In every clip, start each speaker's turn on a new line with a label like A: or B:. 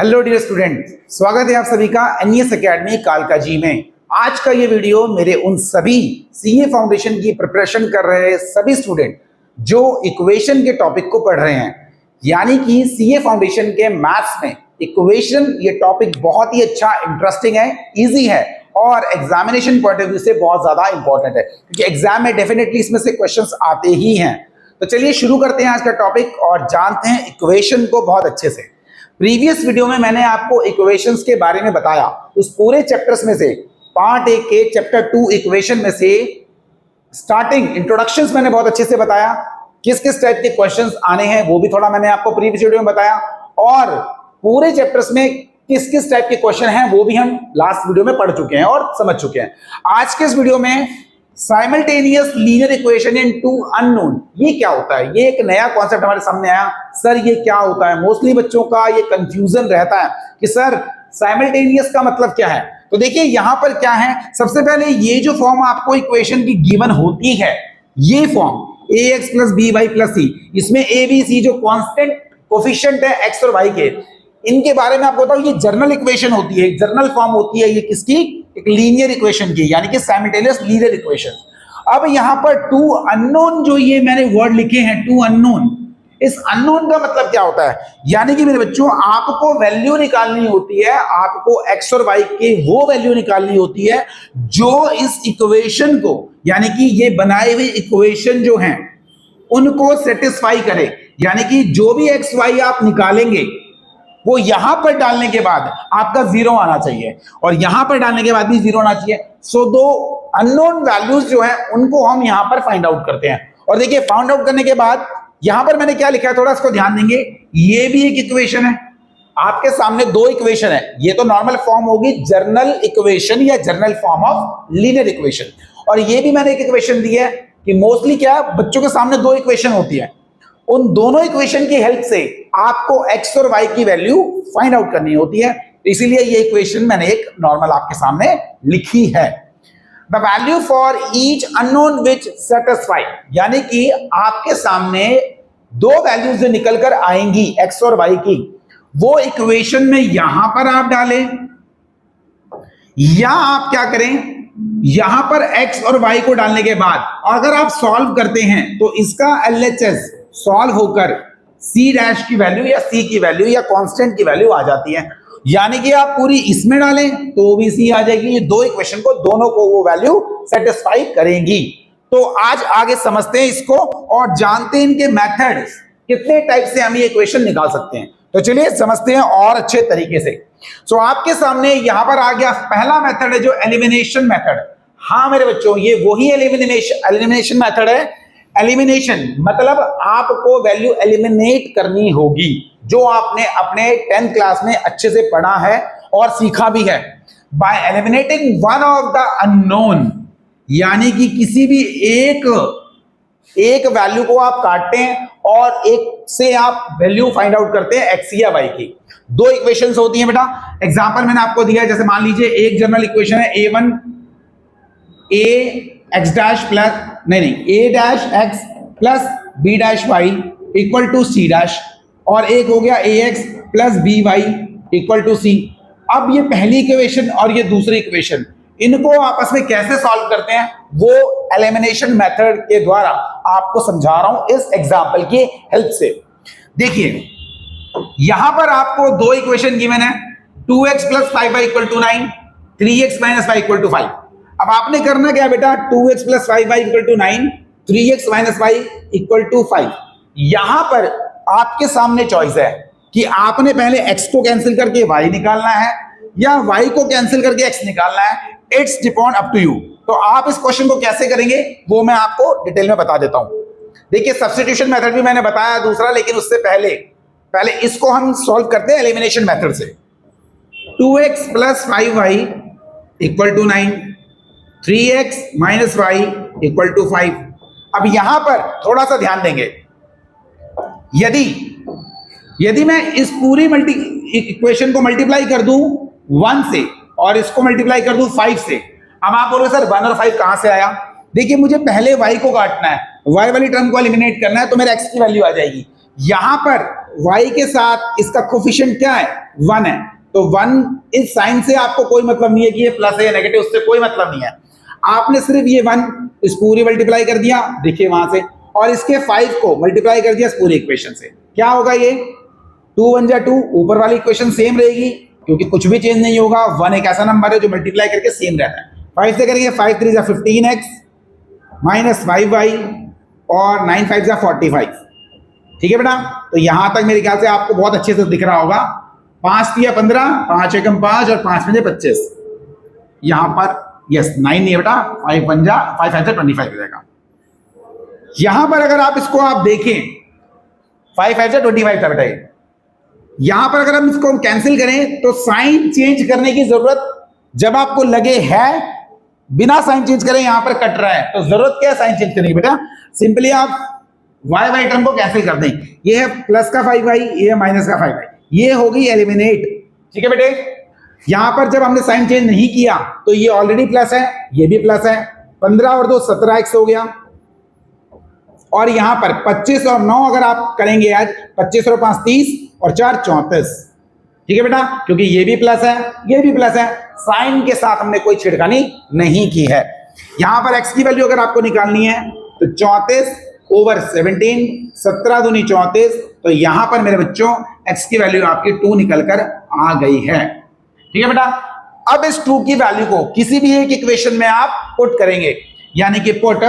A: Hello dear student, स्वागत है आप सभी का एनईएस एकेडमी कालका जी में। आज का ये वीडियो मेरे उन सभी सीए फाउंडेशन की प्रिपरेशन कर रहे सभी स्टूडेंट जो इक्वेशन के टॉपिक को पढ़ रहे हैं, यानी कि सीए फाउंडेशन के मैथ्स में इक्वेशन ये टॉपिक बहुत ही अच्छा, इंटरेस्टिंग है, इजी है और एग्जामिनेशन पॉइंट ऑफ व्यू से बहुत ज्यादा इंपॉर्टेंट है, क्योंकि एग्जाम में डेफिनेटली इसमें से क्वेश्चंस आते ही हैं। तो चलिए शुरू करते हैं आज का टॉपिक और जानते हैं इक्वेशन को बहुत अच्छे से। प्रीवियस वीडियो में मैंने आपको इक्वेशंस के बारे में बताया, उस पूरे चैप्टर्स में से पार्ट 1 के चैप्टर 2 इक्वेशन में से स्टार्टिंग इंट्रोडक्शंस मैंने बहुत अच्छे से बताया, किस किस टाइप के क्वेश्चंस आने हैं वो भी थोड़ा मैंने आपको प्रीवियस वीडियो में बताया, और पूरे चैप्टर्स में किस किस टाइप के क्वेश्चन हैं वो भी हम लास्ट वीडियो में पढ़ चुके हैं और समझ चुके हैं। आज के इस वीडियो में simultaneous linear equation in two unknown, ये क्या होता है? ये एक नया कॉन्सेप्ट हमारे सामने आया। सर ये क्या होता है? मोस्टली बच्चों का ये कंफ्यूजन रहता है कि सर साइमल्टेनियस का मतलब क्या है। तो देखिए यहां पर क्या है, सबसे पहले ये जो फॉर्म आपको इक्वेशन की गिवन होती है, ये form ax plus B Y plus C, इसमें ए बी सी जो कांस्टेंट कोफिशिएंट है एक्स और वाई के, इनके बारे में आपको बताऊं, ये जर्नल इक्वेशन होती है, जर्नल फॉर्म होती है ये किसकी? एक लीनियर इक्वेशन की, यानी कि साइमल्टेनियस लीनियर इक्वेशन। अब यहां पर टू अननोन जो ये मैंने वर्ड लिखे हैं, टू अननोन, इस अननोन का मतलब क्या होता है? यानी कि मेरे बच्चों आपको वैल्यू निकालनी होती है, आपको एक्स और वाई की वो वैल्यू निकालनी होती है जो इस इक्वेशन को, यानी कि ये बनाए हुए इक्वेशन जो हैं उनको सेटिस्फाई करे। यानी कि जो भी एक्स वाई आप निकालेंगे वो यहां पर डालने के बाद आपका जीरो आना चाहिए और यहां पर डालने के बाद भी जीरो आना चाहिए। सो दो अननोन वैल्यूज जो है उनको हम यहां पर फाइंड आउट करते हैं। और देखिए फाइंड आउट करने के बाद यहां पर मैंने क्या लिखा है, थोड़ा इसको ध्यान देंगे। ये भी एक इक्वेशन है, आपके सामने दो इक्वेशन है। ये तो नॉर्मल फॉर्म होगी जर्नल इक्वेशन या journal form of linear equation, और ये भी मैंने एक इक्वेशन दी है कि मोस्टली क्या बच्चों के सामने दो इक्वेशन होती है, उन दोनों इक्वेशन की हेल्प से आपको x और y की वैल्यू फाइंड आउट करनी होती है। इसीलिए ये इक्वेशन मैंने एक नॉर्मल आपके सामने लिखी है। The value for each unknown which satisfy, यानी कि आपके सामने दो वैल्यूज जो निकल कर आएंगी x और y की, वो इक्वेशन में यहां पर आप डालें या आप क्या करें, यहां पर x और y को डालने के बाद अगर आप सॉल्व करते हैं तो इसका LHS सॉल्व होकर c डैश की वैल्यू या c की वैल्यू या कांस्टेंट की वैल्यू आ जाती है। यानी कि आप पूरी इसमें डालें तो भी c आ जाएगी। ये दो इक्वेशन को, दोनों को वो वैल्यू सेटिस्फाई करेंगी। तो आज आगे समझते हैं इसको और जानते हैं इनके मेथड्स, कितने टाइप से हम ये इक्वेशन निकाल सकते हैं। तो चलिए समझते हैं और अच्छे तरीके से। सो आपके सामने यहां पर आ गया पहला मेथड है जो एलिमिनेशन मेथड। हाँ मेरे बच्चों, ये वही एलिमिनेशन मेथड है। एलिमिनेशन मतलब आपको वैल्यू एलिमिनेट करनी होगी, जो आपने अपने 10th क्लास में अच्छे से पढ़ा है और सीखा भी है। Bye eliminating one of the unknown, यानी कि किसी भी एक वैल्यू को आप काटते हैं और एक से आप वैल्यू फाइंड आउट करते हैं एक्स या वाई की। दो इक्वेशंस होती हैं बेटा, एग्जांपल मैंने आपको दिया है। जैसे मान लीजिए एक जनरल इक्वेशन है a1 a x dash plus a dash x plus b dash y equal to c dash, और एक हो गया ax plus by equal to c। अब ये पहली इक्वेशन और ये दूसरी इक्वेशन, इनको आपस में कैसे सॉल्व करते हैं वो एलिमिनेशन मेथड के द्वारा आपको समझा रहा हूं इस एग्जांपल की हेल्प से। देखिए यहां पर आपको दो इक्वेशन गिवन है, 2x plus 5y equal to 9, 3x minus y equal to 5। अब आपने करना क्या बेटा, 2x plus 5y equal to 9, 3x minus y equal to 5। यहां पर आपके सामने चॉइस है कि आपने पहले x को कैंसिल करके y निकालना है या y को कैंसिल करके x निकालना है। It's depend up to you. तो आप इस क्वेश्चन को कैसे करेंगे वो मैं आपको डिटेल में बता देता हूं। देखिए सब्स्टिट्यूशन मेथड भी मैंने बताया दूसरा, लेकिन उससे पहले इसको हम सॉल्व करते हैं एलिमिनेशन मेथड से। 2x plus 5y equal to 9, 3x minus y equal to 5। अब यहां पर थोड़ा सा ध्यान देंगे, यदि मैं इस पूरी इक्वेशन को मल्टीप्लाई कर दूं 1 से और इसको मल्टीप्लाई कर दूं 5 से, अब आप बोलोगे सर 1 और 5 कहां से आया? देखिए मुझे पहले y को काटना है, y वाली टर्म को एलिमिनेट करना है, तो मेरे x की वैल्यू आ जाएगी। यहां पर y के साथ इसका कोफिशिएंट क्या है, 1 है, तो 1 इस साइन से आपको कोई मतलब नहीं है कि ये प्लस है या नेगेटिव, उससे कोई मतलब नहीं है। आपने सिर्फ ये 1 इस पूरी मल्टीप्लाई कर दिया, देखिए वहां से, और इसके 5 को मल्टीप्लाई कर दिया इस पूरी इक्वेशन से। क्या होगा ये 2 1 जा 2, ऊपर वाली इक्वेशन सेम रहेगी क्योंकि कुछ भी चेंज नहीं होगा। 1 एक ऐसा नंबर है जो मल्टीप्लाई करके सेम रहता है। 5 से करेंगे 5 3 जा 15x माइनस 5y और 9 5 जा 45। ठीक है बेटा, तो यहां तक मेरे ख्याल से आपको बहुत अच्छे से दिख रहा होगा। 5 3 15, 5 एकम 5 और 5 5 25। यहां पर यस 9 नहीं है बेटा, 5 5 जा 5 5 जा 25 हो जाएगा। यहां पर अगर आप इसको आप देखें 5 5 जा 25 था बेटा। यहां पर अगर हम इसको कैंसिल करें तो साइन चेंज करने की जरूरत जब आपको लगे है, बिना साइन चेंज करें यहां पर कट रहा है, तो जरूरत क्या है साइन चेंज करने की बेटा? सिंपली आप y वाई टर्म को कैंसिल कर दें। ये है प्लस का 5y, ये है माइनस का 5y, ये होगी एलिमिनेट। ठीक है बेटे, यहां पर जब हमने साइन चेंज नहीं किया तो ये ऑलरेडी प्लस है, ये भी प्लस है। 15 और 2 17x हो गया, और यहां पर 25 और 9 अगर आप करेंगे आज, 25 और 5 30 और 4 34। ठीक है बेटा, क्योंकि ये भी प्लस है, ये भी प्लस है, साइन के साथ हमने कोई छेड़खानी नहीं की है। यहां पर x की वैल्यू अगर आपको निकालनी है तो 34 ओवर 17, 17 दूनी 34, तो यहां पर मेरे बच्चों x की वैल्यू आपकी 2 निकलकर आ गई है। ठीक है बेटा, अब इस 2 की वैल्यू को किसी भी एक इक्वेशन में आप पुट करेंगे, यानी कि put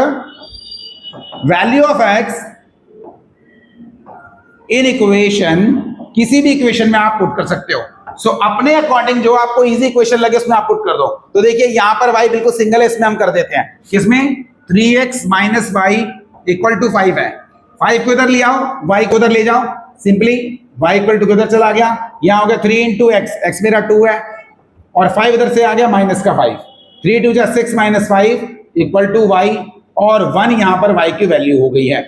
A: value of x in equation, किसी भी इक्वेशन में आप पुट कर सकते हो। सो अपने अकॉर्डिंग जो आपको इजी इक्वेशन लगे उसमें आप पुट कर दो। तो देखिए यहां पर y बिल्कुल सिंगल है, इसमें हम कर देते हैं, किसमें 3x minus y equal to 5 है। 5 को इधर ले आओ, y को उधर ले जाओ, सिंपली y इक्वल टू उधर चला गया, यहां हो गया 3 इंटू एक्स, एक्स मेरा 2 है, और 5 इधर से आ गया माइनस का 5, 3 2 जा 6 माइनस 5 इक्वल टू y, और 1 यहां पर y की वैल्यू हो गई है,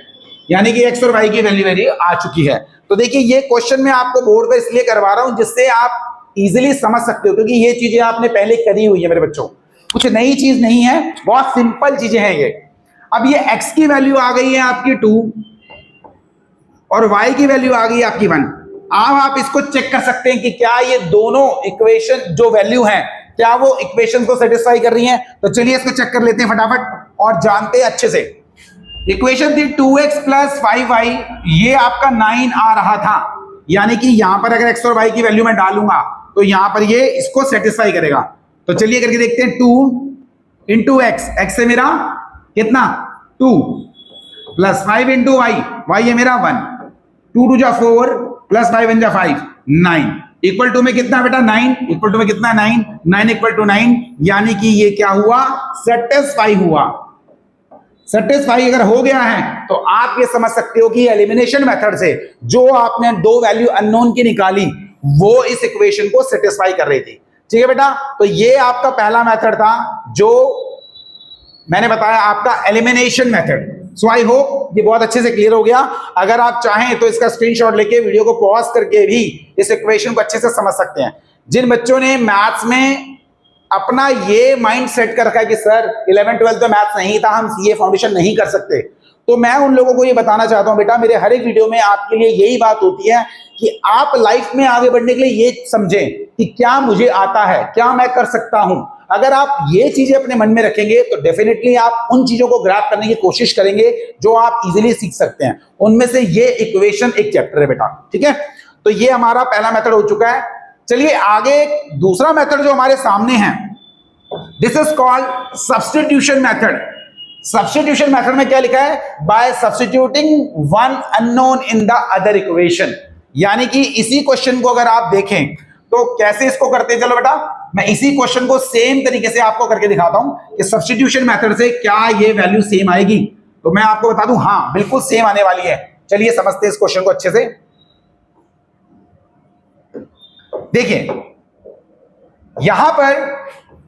A: यानी कि x और y की वैल्यू आ चुकी है। तो देखिए ये क्वेश्चन मैं आपको बोर्ड पर इसलिए करवा रहा हूं जिससे आप इजीली समझ सकते हो, क्योंकि ये चीजें आपने पहले करी हुई है मेरे बच्चों, कुछ नई चीज नहीं है, बहुत सिंपल चीजें हैं ये। अब ये x की वैल्यू आ गई है आपकी 2 और y की वैल्यू आ गई है आपकी 1। अब आप इसको चेक कर सकते हैं कि क्या ये दोनों इक्वेशन जो वैल्यू हैं क्या वो इक्वेशन को सेटिस्फाई कर रही हैं। तो चलिए इसको चेक कर लेते हैं फटाफट और जानते हैं अच्छे से। इक्वेशन थी 2x प्लस 5y, ये आपका 9 आ रहा था, यानी कि यहां पर अगर x और y की वैल्यू मैं डालूंगा तो यहां पर ये इसको सेटिस्फाई करेगा। तो चलिए करके देखते हैं, 2 इंटू एक्स, एक्स है मेरा कितना 2, प्लस 5 इंटू वाई, वाई है मेरा 1, 2 2 जा 4 प्लस 5 1 जा 5, 9 इक्वल टू में कितना बेटा 9, इक्वल टू में कितना 9, 9 इक्वल टू 9, यानी कि ये क्या हुआ, सेटिस्फाई हुआ। सेटिस्फाई अगर हो गया है तो आप ये समझ सकते हो कि एलिमिनेशन मेथड से जो आपने दो वैल्यू अननोन की निकाली वो इस इक्वेशन को सेटिस्फाई कर रही थी। ठीक है बेटा, तो ये आपका पहला मेथड था जो मैंने बताया, आपका elimination method. So I hope ये बहुत अच्छे से क्लियर हो गया। अगर आप चाहें तो इसका स्क्रीनशॉट लेके वीडियो को पॉज करके भी इस इक्वेशन को अच्छे से समझ सकते हैं। जिन बच्चों ने मैथ्स में अपना ये माइंड सेट कर रखा है कि सर 11 12 तो मैथ्स नहीं था, हम सीए फाउंडेशन नहीं कर सकते, तो मैं उन लोगों को ये बताना चाहता हूं बेटा, मेरे हर एक वीडियो में आपके लिए यही बात होती है कि आप लाइफ में आगे बढ़ने के लिए ये समझें कि क्या मुझे आता है, क्या मैं कर सकता हूं। अगर आप ये चीजें अपने मन में रखेंगे तो डेफिनेटली आप उन चीजों को ग्रैब करने की कोशिश करेंगे जो आप इजीली सीख सकते हैं। उनमें से ये इक्वेशन एक चैप्टर है बेटा। ठीक है, तो ये हमारा पहला मेथड हो चुका है। चलिए आगे दूसरा मेथड जो हमारे सामने है, this is called substitution method. Substitution method में क्या लिखा है, bye substituting one unknown in the other equation. यानी कि इसी क्वेश्चन को अगर आप देखें तो कैसे इसको करते हैं, चलो बेटा मैं इसी क्वेश्चन को सेम तरीके से आपको करके दिखाता हूं कि सब्स्टिट्यूशन मेथड से क्या ये वैल्यू सेम आएगी। तो मैं आपको बता दूं, हां बिल्कुल सेम आने वाली है। चलिए समझते हैं इस क्वेश्चन को अच्छे से। देखिए यहां पर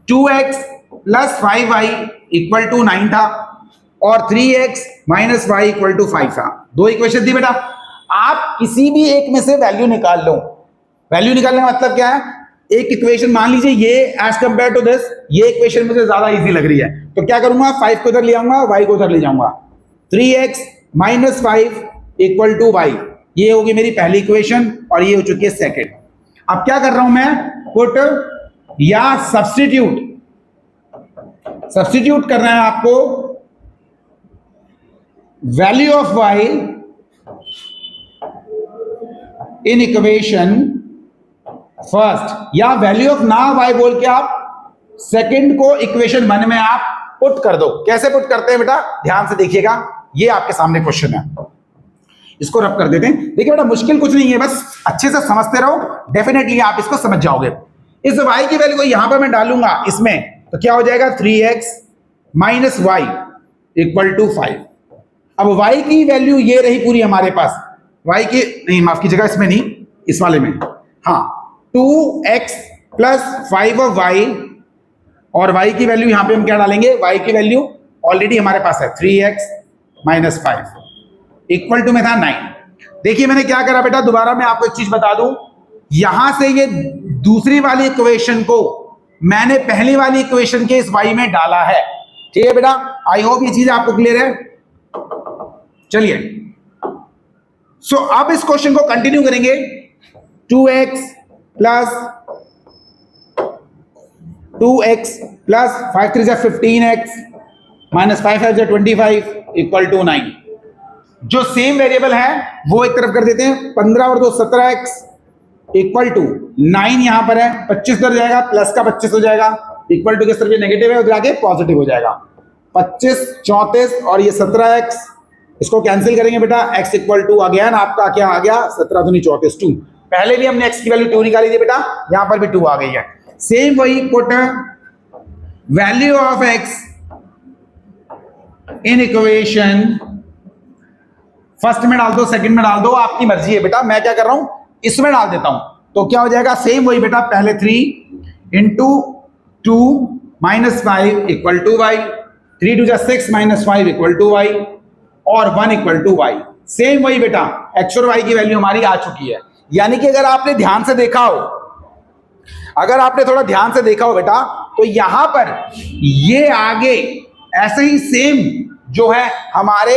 A: 2x plus 5y equal to 9 था और 3x minus y equal to 5 था। दो इक्वेशन थी बेटा, आप किसी भी एक में से वैल्यू निकाल लो। वैल्यू निकालने का मतलब क्या है, एक इक्वेशन मान लीजिए ये एज कंपेयर टू दिस, ये इक्वेशन मुझे ज्यादा इजी लग रही है, तो क्या करूंगा 5 को इधर ले आऊंगा, y को उधर ले जाऊंगा। 3x minus 5 equal to y, ये होगी मेरी पहली इक्वेशन और ये हो चुकी है सेकंड। अब क्या कर रहा हूं मैं, पुट या सब्स्टिट्यूट करना है आपको value of y in equation first, या वैल्यू ऑफ ना y बोल के आप सेकंड को इक्वेशन 1 में आप पुट कर दो। कैसे पुट करते हैं बेटा, ध्यान से देखिएगा, ये आपके सामने क्वेश्चन है, इसको रब कर देते हैं। देखिए बेटा मुश्किल कुछ नहीं है, बस अच्छे से समझते रहो, डेफिनेटली आप इसको समझ जाओगे। इस y की वैल्यू को यहां पर मैं डालूंगा इसमें, तो क्या हो जाएगा 3x minus y equal to 5। अब y की वैल्यू ये रही पूरी हमारे पास, y की नहीं, माफ कीजिएगा, इसमें नहीं, इस वाले में, हाँ 2x प्लस 5 ऑफ y, और y की वैल्यू यहां पे हम क्या डालेंगे, y की वैल्यू ऑलरेडी हमारे पास है 3x माइनस 5 इक्वल टू में था 9। देखिए मैंने क्या करा बेटा, दोबारा मैं आपको एक चीज बता दूं, यहां से ये दूसरी वाली इक्वेशन को मैंने पहली वाली इक्वेशन के इस y में डाला है। ठीक है बेटा, आई होप ये चीज आपको क्लियर है। चलिए सो अब इस क्वेश्चन को कंटिन्यू करेंगे। 2x plus 5 3 15x minus 5 5 25 equal to 9। जो सेम वेरिएबल है वो एक तरफ कर देते हैं, 15 और 2 17x इक्वल टू 9 यहां पर है, 25 उधर जाएगा, प्लस का 25 हो जाएगा, इक्वल टू के सिर्फ ये नेगेटिव है, उधर आके पॉजिटिव हो जाएगा, 25 34 और ये 17x, इसको कैंसिल करेंगे बेटा, x इक्वल टू अगेन आपका क्या आ गया, 17 दूनी 34 2। पहले भी हमने x की वैल्यू 2 निकाली थी बेटा, यहां पर भी 2 आ गई है। सेम वही put value of x in equation first में डाल दो, सेकंड में डाल दो, आपकी मर्जी है बेटा। मैं क्या कर रहा हूं, इसमें डाल देता हूं, तो क्या हो जाएगा, सेम वही बेटा, पहले 3 into 2 minus 5 equal to y, 3 2 6 minus 5 equal to y, और 1 इक्वल टू y। सेम वही बेटा, x और y की वैल्यू हमारी आ चुकी है। यानी कि अगर आपने ध्यान से देखा हो, अगर आपने थोड़ा ध्यान से देखा हो बेटा, तो यहां पर ये आगे ऐसे ही सेम जो है हमारे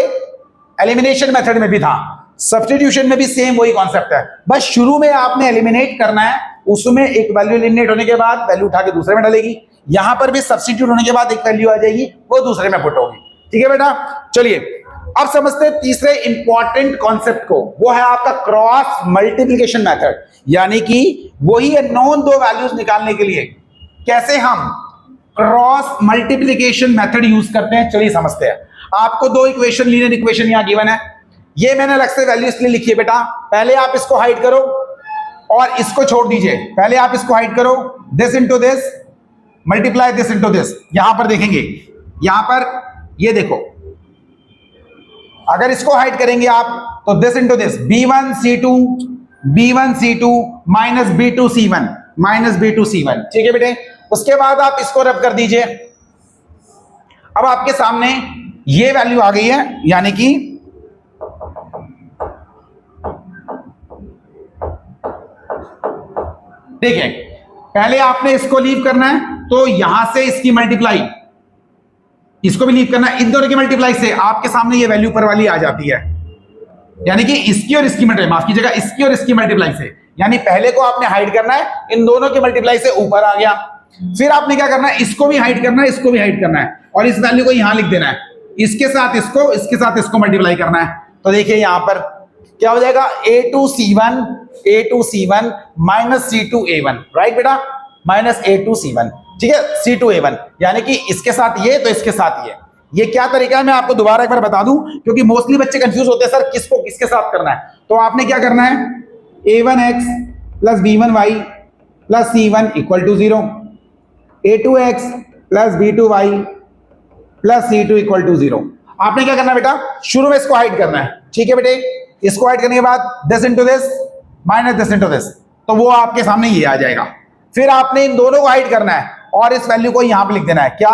A: एलिमिनेशन मेथड में भी था, सब्स्टिट्यूशन में भी सेम वही कॉन्सेप्ट है। बस शुरू में आपने एलिमिनेट करना है, उसमें एक वैल्यू एलिमिनेट होने के बाद वैल्यू उठा के दूसरे में डालेगी, यहां पर भी सब्स्टिट्यूट होने के बाद एक वैल्यू आ जाएगी, वो दूसरे में पुट होगी। ठीक है बेटा, चलिए अब समझते हैं तीसरे इंपॉर्टेंट कॉन्सेप्ट को, वो है आपका क्रॉस मल्टीप्लिकेशन मेथड। यानी कि वही नॉन दो वैल्यूज निकालने के लिए कैसे हम क्रॉस मल्टीप्लिकेशन मेथड यूज करते हैं, चलिए समझते हैं। आपको दो इक्वेशन, लीनियर इक्वेशन यहां गिवन है, ये मैंने अलग से वैल्यू इसलिए लिखी है बेटा, पहले आप इसको हाइड करो और इसको छोड़ दीजिए, पहले आप इसको हाइड करो, this into this multiply this into this. यहां पर देखेंगे, यहां पर ये देखो, अगर इसको हाइड करेंगे आप तो this into this, b1 c2 minus b2 c1 minus b2 c1। ठीक है बेटे, उसके बाद आप इसको रब कर दीजिए। अब आपके सामने ये वैल्यू आ गई है, यानी कि देखिए पहले आपने इसको लीव करना है, तो यहां से इसकी मल्टीप्लाई, इसको भी लीव करना है, इन दोनों की मल्टीप्लाई से आपके सामने ये वैल्यू पर वाली आ जाती है, यानी कि इसकी और इसकी मल्टीप्लाई, माफ कीजिएगा, इसकी और इसकी मल्टीप्लाई से, यानी पहले को आपने हाइड करना है, इन दोनों की मल्टीप्लाई से ऊपर आ गया। फिर आपने क्या करना है, इसको भी हाइड करना है, इसको भी हाइड करना है, और इस वैल्यू को यहां लिख देना है, इसके साथ इसको मल्टीप्लाई करना है। तो देखिए यहां पर क्या हो जाएगा, a2c1 माइनस c2a1, राइट बेटा, माइनस a2c1, ठीक है, c2a1, यानी कि इसके साथ ये, तो इसके साथ ये क्या तरीका है, मैं आपको दोबारा एक बार बता दूं, क्योंकि मोस्टली बच्चे कंफ्यूज होते हैं, सर किसको किसके साथ करना है। तो आपने क्या करना है, a1x plus b1y plus c1 equal to 0, a2x plus b2y plus c2 equal to 0। आपने क्या करना है बेटा, शुरू में इसको हाइड करना है, ठीक है बेटे, इसको हाइड करने के बाद this into this minus this into this, तो वो आपके सामने ये आ जाएगा। फिर आपने इन दोनों को हाइड करना है और इस वैल्यू को यहां पे लिख देना है, क्या,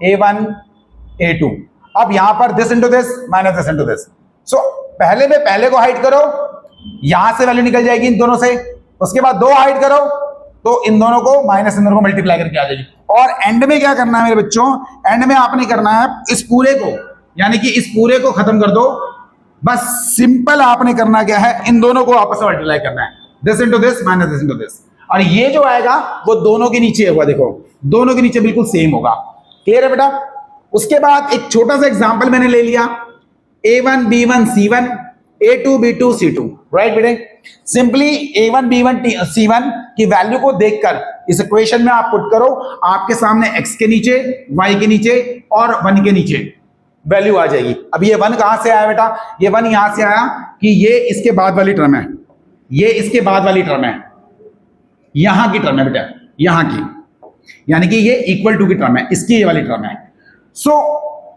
A: a1 a2। अब यहां पर this into this minus this into this, so पहले में पहले को हाइड करो, यहां से वैल्यू निकल जाएगी इन दोनों से, उसके बाद दो हाइड करो तो इन दोनों को माइनस इन दोनों को मल्टीप्लाई करके आ जाएगी। और एंड में क्या करना है मेरे बच्चों, एंड में आपने करना है इस पूरे को, यानी कि इस पूरे को खत्म कर दो बस सिंपल आपने करना क्या है, इन दोनों को आपस में मल्टीप्लाई करना है, this into this minus this into this, और ये जो आएगा वो दोनों के नीचे होगा, देखो दोनों के नीचे बिल्कुल सेम होगा। क्लियर है बेटा? उसके बाद एक छोटा सा एग्जांपल मैंने ले लिया, a1 b1 c1 a2 b2 c2, right बेटे? सिंपली a1 b1 c1 की वैल्यू को देखकर इस इक्वेशन में आप पुट करो, आपके सामने x के नीचे, y के नीचे और 1 के नीचे वैल्यू आ जाएगी। अब ये 1 कहां से आया बेटा? ये 1 यहां से आया कि ये इसके बाद वाली टर्म है, ये इसके बाद वाली टर्म है, यहां की टर्म है बेटा, यहां की, यानी कि ये इक्वल टू की टर्म है, इसकी ये वाली टर्म है। सो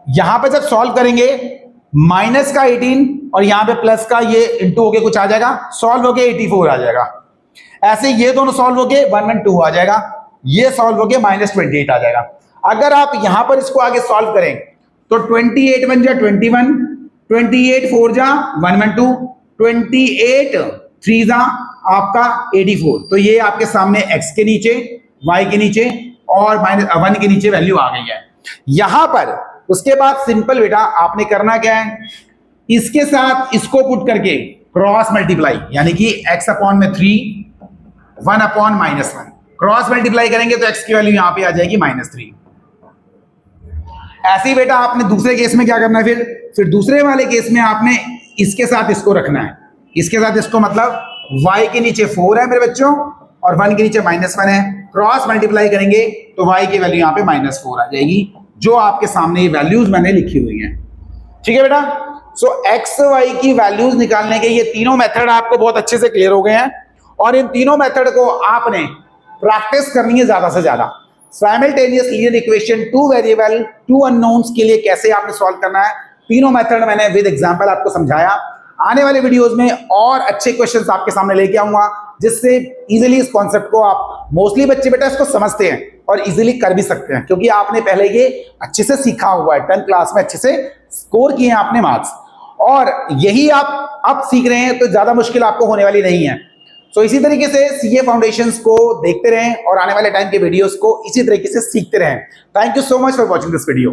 A: यहां पे जब सॉल्व करेंगे माइनस का 18 और यहां पे प्लस का ये इंटू होके कुछ आ जाएगा, सॉल्व होके 84 आ जाएगा। ऐसे ये दोनों सॉल्व होके 112 आ जाएगा, ये सॉल्व होके -28 आ जाएगा। अगर आप यहां पर इसको आगे सॉल्व करें तो 28 बन जा 21, 28 4 जा 112, 28 3 जा आपका 84। तो ये आपके सामने x के नीचे, y के नीचे और -1 के नीचे वैल्यू आ गई है यहां पर। उसके बाद सिंपल बेटा आपने करना क्या है, इसके साथ इसको पुट करके क्रॉस मल्टीप्लाई, यानी कि x अपॉन में 3 1 अपॉन -1 क्रॉस मल्टीप्लाई करेंगे तो x की वैल्यू यहां पे आ जाएगी -3। ऐसे ही बेटा आपने दूसरे केस में क्या करना है, फिर दूसरे वाले केस में आपने इसके साथ इसको रखना है, इसके साथ इसको, मतलब y के नीचे 4 है मेरे बच्चों और 1 के नीचे -1 है, क्रॉस मल्टीप्लाई करेंगे तो y की वैल्यू यहां पे -4 आ जाएगी, जो आपके सामने ये वैल्यूज मैंने लिखी हुई हैं। ठीक है बेटा? सो x y की वैल्यूज निकालने के ये तीनों मेथड आपको बहुत अच्छे से क्लियर हो गए हैं, और इन तीनों मेथड को आपने प्रैक्टिस करनी है ज्यादा से ज्यादा। Simultaneous linear equation, 2 variable 2 unknowns के लिए कैसे आपने सॉल्व करना है, तीनों मेथड मैंने विद एग्जांपल आपको समझाया। आने वाले वीडियोस में और अच्छे क्वेश्चंस आपके सामने लेके आऊंगा, जिससे इजीली इस कॉन्सेप्ट को आप, मोस्टली बच्चे बेटा इसको समझते हैं और इजीली कर भी सकते हैं, क्योंकि आपने पहले ये अच्छे से सीखा हुआ है, 10th क्लास में अच्छे से स्कोर किए हैं आपने मार्क्स, और यही आप अब सीख रहे हैं, तो ज्यादा मुश्किल आपको होने वाली नहीं है। सो इसी तरीके से सीए फाउंडेशंस को देखते रहें और आने वाले टाइम के वीडियोस को इसी तरीके से सीखते रहें। Thank you so much for watching this video.